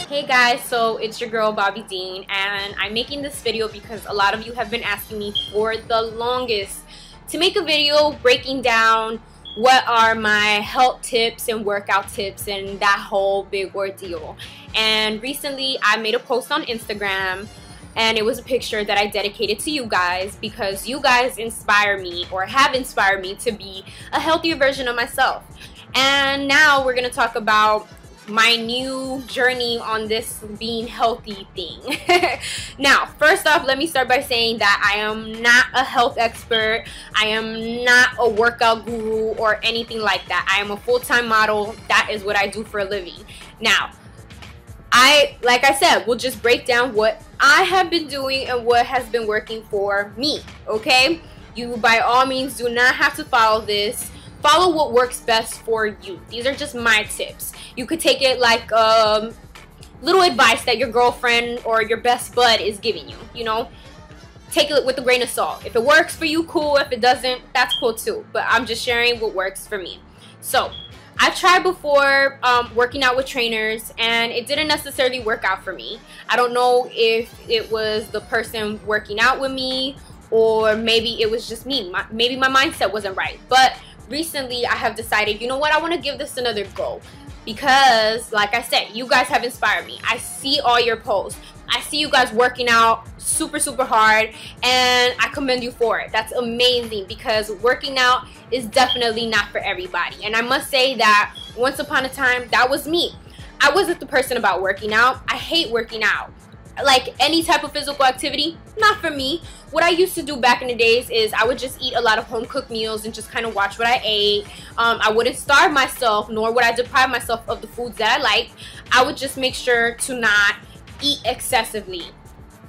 Hey guys, so it's your girl Bobby Dean, and I'm making this video because a lot of you have been asking me for the longest to make a video breaking down what are my health tips and workout tips and that whole big ordeal. And recently I made a post on Instagram, and it was a picture that I dedicated to you guys because you guys inspire me or have inspired me to be a healthier version of myself. And now we're gonna talk about my new journey on this being healthy thing. Now, first off, let me start by saying that I am not a health expert. I am not a workout guru or anything like that. I am a full-time model. That is what I do for a living. Now, like I said, we'll just break down what I have been doing and what has been working for me, okay? You, by all means, do not have to follow this. Follow what works best for you. These are just my tips. You could take it like little advice that your girlfriend or your best bud is giving you, you know? Take it with a grain of salt. If it works for you, cool. If it doesn't, that's cool too. But I'm just sharing what works for me. So, I've tried before working out with trainers, and it didn't necessarily work out for me. I don't know if it was the person working out with me, or maybe it was just me. Maybe my mindset wasn't right. But recently I have decided, you know what, I want to give this another go because, like I said, you guys have inspired me. I see all your posts. I see you guys working out super hard, and I commend you for it. That's amazing because working out is definitely not for everybody. And I must say that once upon a time, that was me. I wasn't the person about working out. I hate working out. Like any type of physical activity, not for me. What I used to do back in the days is I would just eat a lot of home cooked meals and just kind of watch what I ate. I wouldn't starve myself, nor would I deprive myself of the foods that I like. I would just make sure to not eat excessively.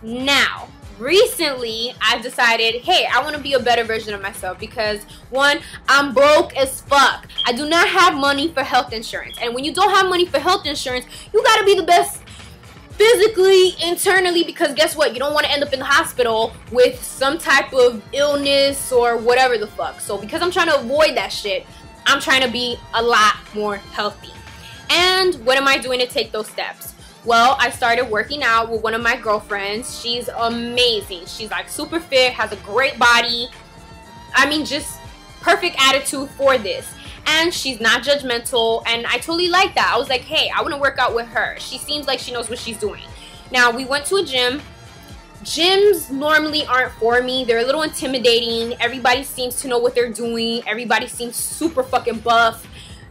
Now, recently I've decided, hey, I want to be a better version of myself because, one, I'm broke as fuck. I do not have money for health insurance, and when you don't have money for health insurance, you gotta be the best physically, internally, because guess what? You don't want to end up in the hospital with some type of illness or whatever the fuck. So because I'm trying to avoid that shit, I'm trying to be a lot more healthy. And what am I doing to take those steps? Well, I started working out with one of my girlfriends. She's amazing. She's like super fit, has a great body. I mean, just perfect attitude for this. And she's not judgmental, and I totally like that. I was like, hey, I want to work out with her. She seems like she knows what she's doing. Now, we went to a gym. Gyms normally aren't for me. They're a little intimidating. Everybody seems to know what they're doing. Everybody seems super fucking buff.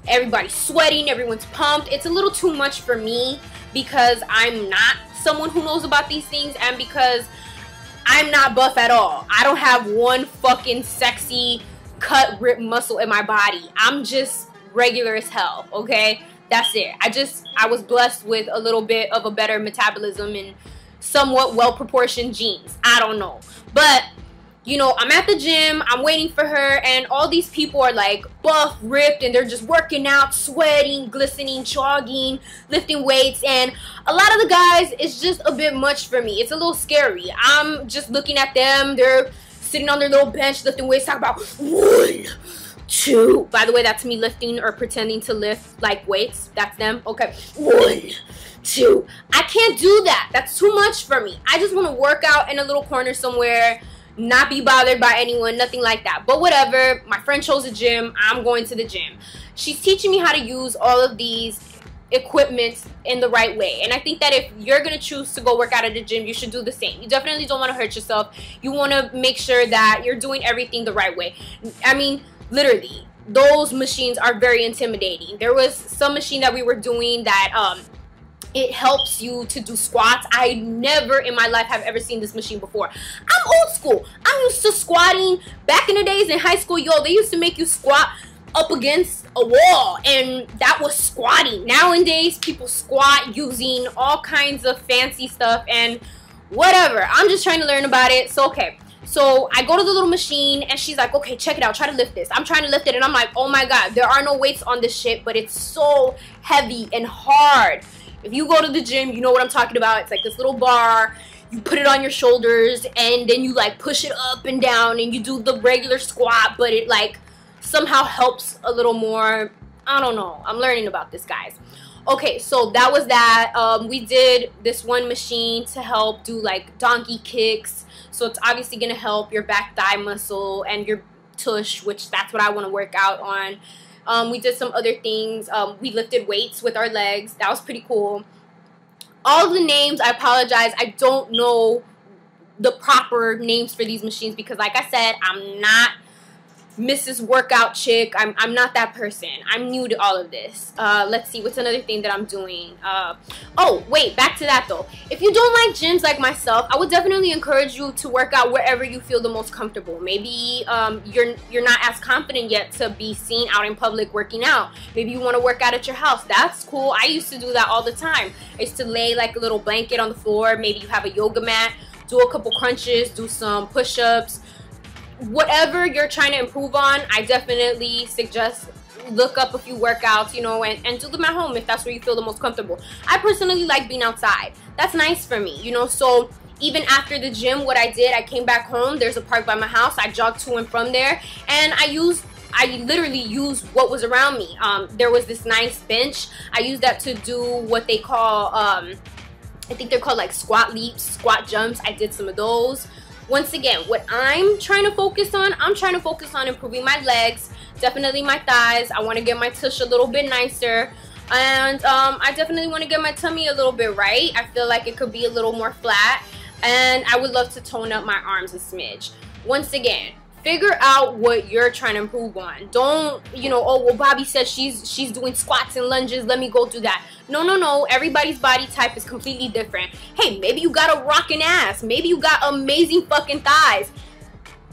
Everybody's sweating. Everyone's pumped. It's a little too much for me because I'm not someone who knows about these things, and because I'm not buff at all. I don't have one fucking sexy cut rip muscle in my body. I'm just regular as hell, okay? That's it. I was blessed with a little bit of a better metabolism and somewhat well-proportioned genes. I don't know. But, you know, I'm at the gym, I'm waiting for her, and all these people are like buff, ripped, and they're just working out, sweating, glistening, jogging, lifting weights, and a lot of the guys, it's just a bit much for me. It's a little scary. I'm just looking at them. They're sitting on their little bench lifting weights, talking about 1, 2. By the way, that's me lifting or pretending to lift like weights. That's them. Okay. 1, 2. I can't do that. That's too much for me. I just want to work out in a little corner somewhere, not be bothered by anyone, nothing like that. But whatever. My friend chose a gym. I'm going to the gym. She's teaching me how to use all of these equipment in the right way, and I think that if you're gonna choose to go work out at the gym, you should do the same. You definitely don't want to hurt yourself. You want to make sure that you're doing everything the right way. I mean, literally, those machines are very intimidating. There was some machine that we were doing that it helps you to do squats. I never in my life have ever seen this machine before. I'm old school. I'm used to squatting. Back in the days in high school, yo, they used to make you squat up against a wall, and that was squatting. Nowadays, people squat using all kinds of fancy stuff and whatever. I'm just trying to learn about it. So, okay. So, I go to the little machine, and she's like, okay, check it out. Try to lift this. I'm trying to lift it, and I'm like, oh my God, there are no weights on this shit, but it's so heavy and hard. If you go to the gym, you know what I'm talking about. It's like this little bar. You put it on your shoulders, and then you like push it up and down, and you do the regular squat, but it like somehow helps a little more. I don't know. I'm learning about this, guys. Okay, so that was that. We did this one machine to help do like donkey kicks. So it's obviously going to help your back thigh muscle and your tush, which that's what I want to work out on. We did some other things. We lifted weights with our legs. That was pretty cool. All the names, I apologize. I don't know the proper names for these machines because, like I said, I'm not Mrs. Workout Chick. I'm not that person. I'm new to all of this. Let's see, what's another thing that I'm doing? Oh, wait, back to that though. If you don't like gyms like myself, I would definitely encourage you to work out wherever you feel the most comfortable. Maybe you're not as confident yet to be seen out in public working out. Maybe you want to work out at your house. That's cool. I used to do that all the time. I used to lay like a little blanket on the floor. Maybe you have a yoga mat. Do a couple crunches. Do some push-ups. Whatever you're trying to improve on, I definitely suggest look up a few workouts, you know, and do them at home if that's where you feel the most comfortable. I personally like being outside. That's nice for me, you know. So even after the gym, what I did, I came back home. There's a park by my house. I jogged to and from there, and I literally used what was around me. There was this nice bench. I used that to do what they call, I think they're called like squat leaps, squat jumps. I did some of those. Once again, what I'm trying to focus on, improving my legs, definitely my thighs. I want to get my tush a little bit nicer. And I definitely want to get my tummy a little bit right. I feel like it could be a little more flat. And I would love to tone up my arms a smidge. Once again, figure out what you're trying to improve on. Don't, you know, oh, well, Bobbi said she's doing squats and lunges. Let me go do that. No, no, no. Everybody's body type is completely different. Hey, maybe you got a rockin' ass. Maybe you got amazing fucking thighs.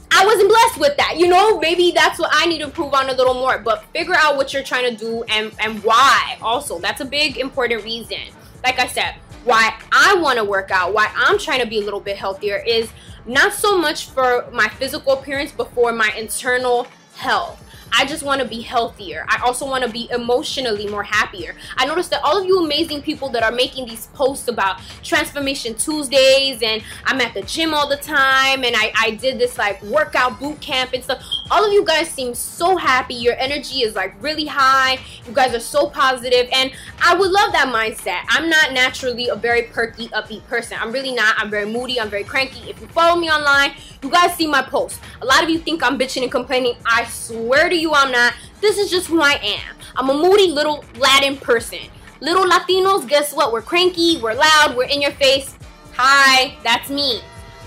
I wasn't blessed with that, you know. Maybe that's what I need to improve on a little more. But figure out what you're trying to do and why. Also, that's a big important reason. Like I said, why I want to work out, why I'm trying to be a little bit healthier is not so much for my physical appearance, but for my internal health. I just want to be healthier. I also want to be emotionally more happier. I noticed that all of you amazing people that are making these posts about Transformation Tuesdays and I'm at the gym all the time and I did this like workout boot camp and stuff. All of you guys seem so happy. Your energy is like really high. You guys are so positive and I would love that mindset. I'm not naturally a very perky, upbeat person. I'm really not. I'm very moody. I'm very cranky. If you follow me online, you guys see my posts. A lot of you think I'm bitching and complaining. I swear to you I'm not. This is just who I am. I'm a moody little Latin person. Little Latinos, guess what? We're cranky, we're loud, we're in your face. Hi, that's me.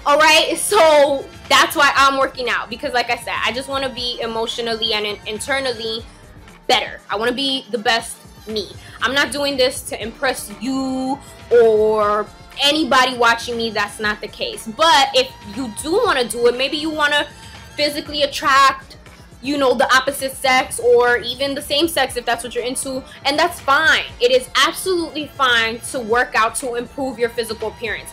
Alright, so that's why I'm working out. Because like I said, I just want to be emotionally and internally better. I want to be the best me. I'm not doing this to impress you or anybody watching me. That's not the case. But if you do want to do it, maybe you want to physically attract, you know, the opposite sex or even the same sex if that's what you're into, and that's fine. It is absolutely fine to work out to improve your physical appearance.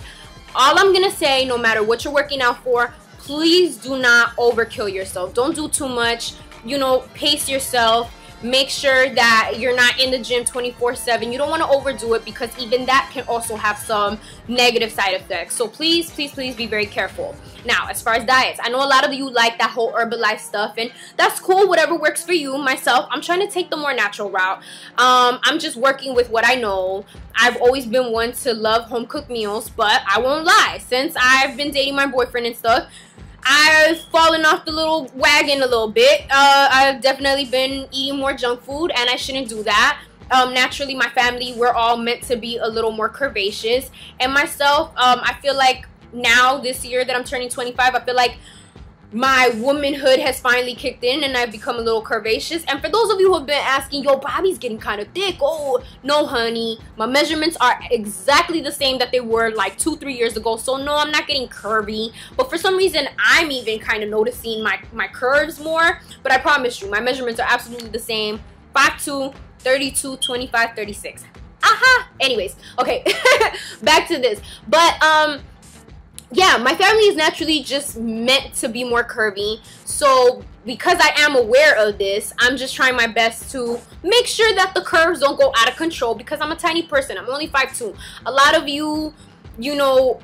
All I'm gonna say, no matter what you're working out for, please do not overkill yourself. Don't do too much. You know, pace yourself. Make sure that you're not in the gym 24/7. You don't want to overdo it because even that can also have some negative side effects. So please, please, please be very careful. Now, as far as diets, I know a lot of you like that whole Herbalife stuff, and that's cool, whatever works for you. Myself, I'm trying to take the more natural route. I'm just working with what I know. I've always been one to love home-cooked meals, but I won't lie. Since I've been dating my boyfriend and stuff, I've fallen off the little wagon a little bit. I've definitely been eating more junk food, and I shouldn't do that. Naturally, my family, we're all meant to be a little more curvaceous. And myself, I feel like now, this year that I'm turning 25, I feel like my womanhood has finally kicked in and I've become a little curvaceous. And for those of you who have been asking, yo, Bobbi's getting kind of thick. Oh, no, honey. My measurements are exactly the same that they were like 2-3 years ago. So, no, I'm not getting curvy. But for some reason, I'm even kind of noticing my curves more. But I promise you, my measurements are absolutely the same. 5'2", 32, 25, 36. Aha! Anyways, okay. Back to this. But, yeah, my family is naturally just meant to be more curvy. So because I am aware of this, I'm just trying my best to make sure that the curves don't go out of control because I'm a tiny person. I'm only 5'2". A lot of you, you know,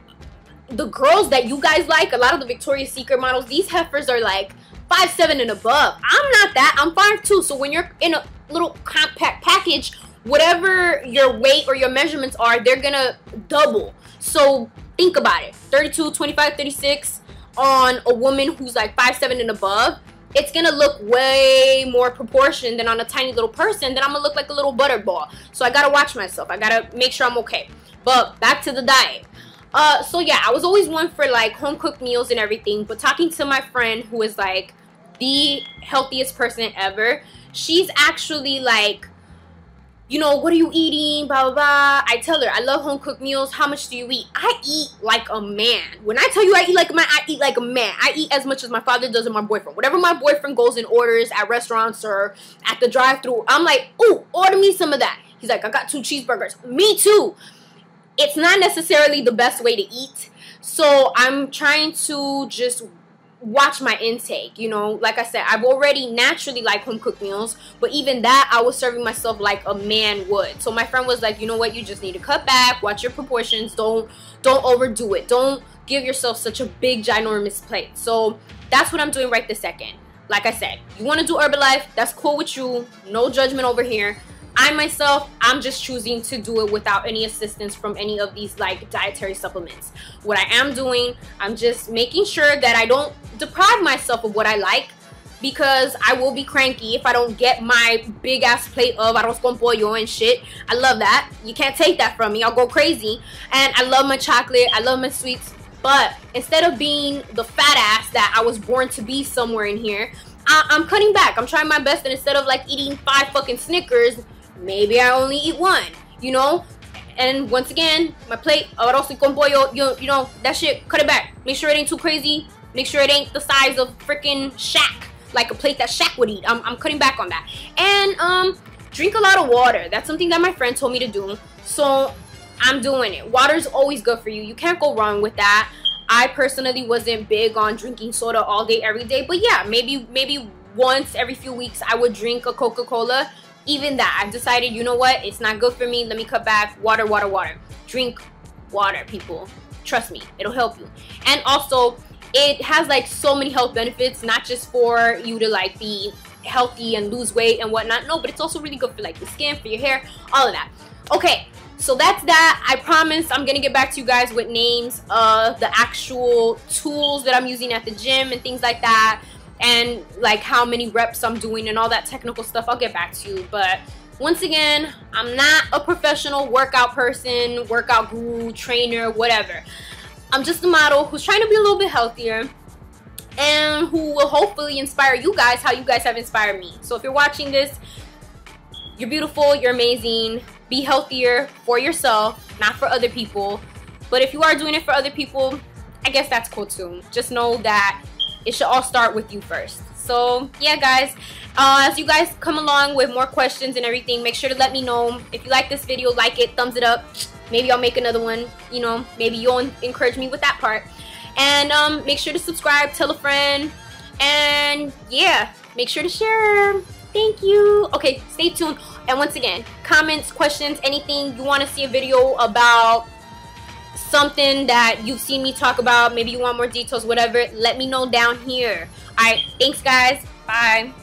the girls that you guys like, a lot of the Victoria's Secret models, these heifers are like 5'7" and above. I'm not that. I'm 5'2". So when you're in a little compact package whatever your weight or your measurements are, they're gonna double. So think about it. 32, 25, 36 on a woman who's like 5'7" and above, it's gonna look way more proportioned than on a tiny little person. Then I'm gonna look like a little butterball. So I gotta watch myself. I gotta make sure I'm okay. But back to the diet. So yeah, I was always one for like home cooked meals and everything, but talking to my friend who is like the healthiest person ever, she's actually like, you know, what are you eating, blah blah blah. I tell her I love home cooked meals. How much do you eat? I eat like a man. When I tell you I eat like a man, I eat like a man. I eat as much as my father does and my boyfriend. Whatever my boyfriend goes and orders at restaurants or at the drive-thru, I'm like, ooh, order me some of that. He's like, I got 2 cheeseburgers. Me too. It's not necessarily the best way to eat, so I'm trying to just watch my intake. You know, like I said, I've already naturally like home cooked meals, but even that I was serving myself like a man would. So my friend was like, you know what, you just need to cut back, watch your proportions, don't overdo it, don't give yourself such a big ginormous plate. So that's what I'm doing right this second. Like I said, you want to do Herbalife, that's cool with you, no judgment over here. I myself, I'm just choosing to do it without any assistance from any of these like dietary supplements. What I am doing, I'm just making sure that I don't deprive myself of what I like, because I will be cranky if I don't get my big ass plate of arroz con pollo and shit. I love that. You can't take that from me. I'll go crazy. And I love my chocolate. I love my sweets. But instead of being the fat ass that I was born to be somewhere in here, I'm cutting back. I'm trying my best, and instead of like eating 5 fucking Snickers, maybe I only eat 1, you know? And once again, my plate of arroz con pollo, you know, that shit, cut it back. Make sure it ain't too crazy. Make sure it ain't the size of freaking Shaq, like a plate that Shaq would eat. I'm cutting back on that. And drink a lot of water. That's something that my friend told me to do, so I'm doing it. Water's always good for you. You can't go wrong with that. I personally wasn't big on drinking soda all day, every day, but yeah, maybe once every few weeks I would drink a Coca-Cola. Even that, I've decided, you know what, it's not good for me. Let me cut back. Water, water, water. Drink water, people. Trust me, it'll help you. And also, it has like so many health benefits, not just for you to like be healthy and lose weight and whatnot. No, but it's also really good for like your skin, for your hair, all of that. Okay, so that's that. I promise I'm gonna get back to you guys with names of the actual tools that I'm using at the gym and things like that, and like how many reps I'm doing and all that technical stuff. I'll get back to you. But once again, I'm not a professional workout person, workout guru, trainer, whatever. I'm just a model who's trying to be a little bit healthier and who will hopefully inspire you guys how you guys have inspired me. So if you're watching this, you're beautiful, you're amazing. Be healthier for yourself, not for other people. But if you are doing it for other people, I guess that's cool too. Just know that it should all start with you first. So yeah, guys, as you guys come along with more questions and everything, make sure to let me know. If you like this video, like it, thumbs it up. Maybe I'll make another one, you know, maybe you'll encourage me with that part. And make sure to subscribe, tell a friend, and yeah, make sure to share. Thank you. Okay, stay tuned. And once again, comments, questions, anything you want to see a video about, something that you've seen me talk about, maybe you want more details, whatever, let me know down here. All right, thanks guys. Bye.